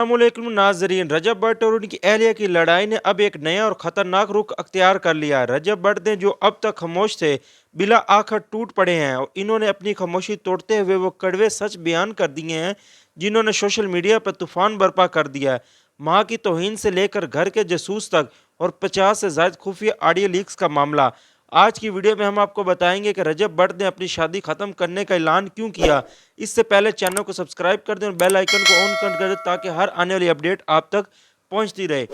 अस्सलामुअलैकुम नाजरीन, रजब भट्ट और उनकी अहलिया की लड़ाई ने अब एक नया और खतरनाक रुख अख्तियार कर लिया है। रजब भट्ट ने जो अब तक खामोश थे, बिला आखिर टूट पड़े हैं और इन्होंने अपनी खामोशी तोड़ते हुए वो कड़वे सच बयान कर दिए हैं जिन्होंने सोशल मीडिया पर तूफान बर्पा कर दिया है। माँ की तौहीन से लेकर घर के जासूस तक और 50 से ज्यादा खुफिया ऑडियो लीक्स का मामला। आज की वीडियो में हम आपको बताएंगे कि रजब भट्ट ने अपनी शादी खत्म करने का ऐलान क्यों किया। इससे पहले चैनल को सब्सक्राइब कर दें और बेल आइकन को ऑन कर दें ताकि हर आने वाली अपडेट आप तक पहुंचती रहे।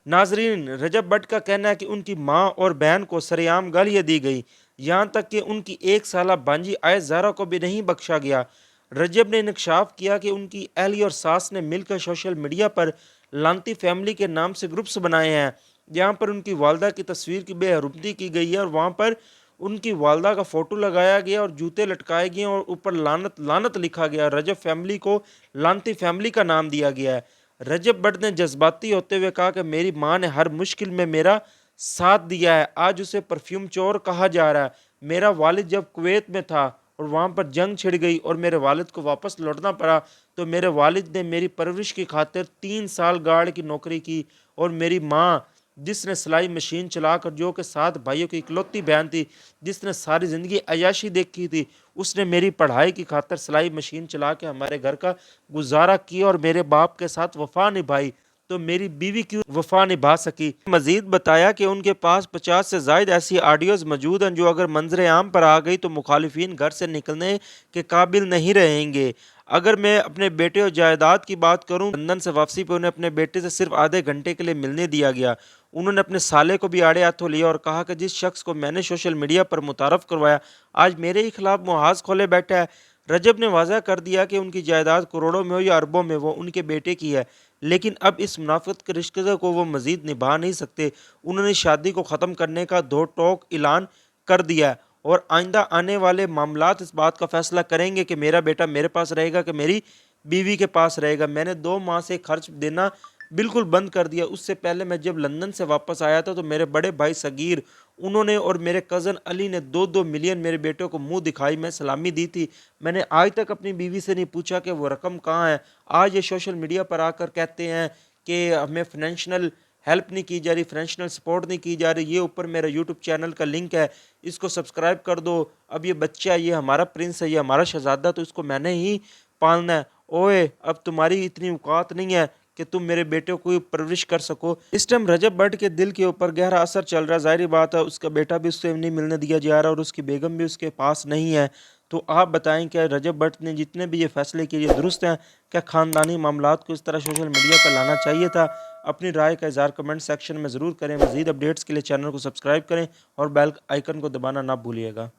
नाजरीन, रजब भट्ट का कहना है कि उनकी मां और बहन को सरेआम गालियां दी गई, यहां तक कि उनकी 1 साला बांजी आयत ज़ारा को भी नहीं बख्शा गया। रजब ने इंकशाफ किया कि उनकी अहली और सास ने मिलकर सोशल मीडिया पर लांती फैमिली के नाम से ग्रुप्स बनाए हैं, जहां पर उनकी वालदा की तस्वीर की बेहरमती की गई है और वहां पर उनकी वालदा का फोटो लगाया गया और जूते लटकाए गए और ऊपर लानत लानत लिखा गया। रजब फैमिली को लानती फैमिली का नाम दिया गया है। रजब भट्ट ने जज्बाती होते हुए कहा कि मेरी मां ने हर मुश्किल में मेरा साथ दिया है, आज उसे परफ्यूम चोर कहा जा रहा है। मेरा वालिद जब कुवैत में था और वहां पर जंग छिड़ गई और मेरे वालिद को वापस लौटना पड़ा, तो मेरे वालिद ने मेरी परवरिश की खातिर 3 साल गार्ड की नौकरी की और मेरी माँ जिसने सिलाई मशीन चलाकर, जो कि 7 भाइयों की इकलौती बहन थी, जिसने सारी ज़िंदगी अयाशी देखी थी, उसने मेरी पढ़ाई की खातिर सिलाई मशीन चला के हमारे घर का गुजारा किया और मेरे बाप के साथ वफा निभाई, तो मेरी बीवी क्यों वफा निभा सकी। मजीद बताया कि उनके पास 50 से जायद ऐसी ऑडियोज़ मौजूद हैं जो अगर मंजर आम पर आ गई तो मुखालिफिन घर से निकलने के काबिल नहीं रहेंगे। अगर मैं अपने बेटे और जायदाद की बात करूं, लंदन से वापसी पर उन्हें अपने बेटे से सिर्फ आधे घंटे के लिए मिलने दिया गया। उन्होंने अपने साले को भी आड़े हाथों लिया और कहा कि जिस शख्स को मैंने सोशल मीडिया पर मुतारफ़ करवाया, आज मेरे ही खिलाफ मुहाज खोले बैठा है। रजब ने वाज़ा कर दिया कि उनकी जायदाद करोड़ों में हो या अरबों में, वो उनके बेटे की है, लेकिन अब इस मुनाफिक के रिश्ते को वो मजीद निभा नहीं सकते। उन्होंने शादी को ख़त्म करने का दो टोक ऐलान कर दिया है और आइंदा आने वाले मामलात इस बात का फैसला करेंगे कि मेरा बेटा मेरे पास रहेगा कि मेरी बीवी के पास रहेगा। मैंने 2 माह से खर्च देना बिल्कुल बंद कर दिया। उससे पहले मैं जब लंदन से वापस आया था तो मेरे बड़े भाई सगीर, उन्होंने और मेरे कज़न अली ने 2-2 मिलियन मेरे बेटे को मुंह दिखाई मैं सलामी दी थी। मैंने आज तक अपनी बीवी से नहीं पूछा कि वो रकम कहाँ है। आज ये सोशल मीडिया पर आकर कहते हैं कि हमें फाइनेंशियल हेल्प नहीं की जा रही, फाइनेंशियल सपोर्ट नहीं की जा रही। ये ऊपर मेरा यूट्यूब चैनल का लिंक है, इसको सब्सक्राइब कर दो। अब ये बच्चा, ये हमारा प्रिंस है, ये हमारा शहजादा, तो इसको मैंने ही पालना है। ओए, अब तुम्हारी इतनी औकात नहीं है कि तुम मेरे बेटे को परवरिश कर सको। इस टाइम रजब भट्ट के दिल के ऊपर गहरा असर चल रहा है। जाहिर बात है, उसका बेटा भी उससे नहीं मिलने दिया जा रहा और उसकी बेगम भी उसके पास नहीं है। तो आप बताएं, क्या रजब भट्ट ने जितने भी ये फैसले किए ये दुरुस्त हैं? क्या ख़ानदानी मामलात को इस तरह सोशल मीडिया पर लाना चाहिए था? अपनी राय का इज़हार कमेंट सेक्शन में ज़रूर करें। मज़ीद अपडेट्स के लिए चैनल को सब्सक्राइब करें और बेल आइकन को दबाना ना भूलिएगा।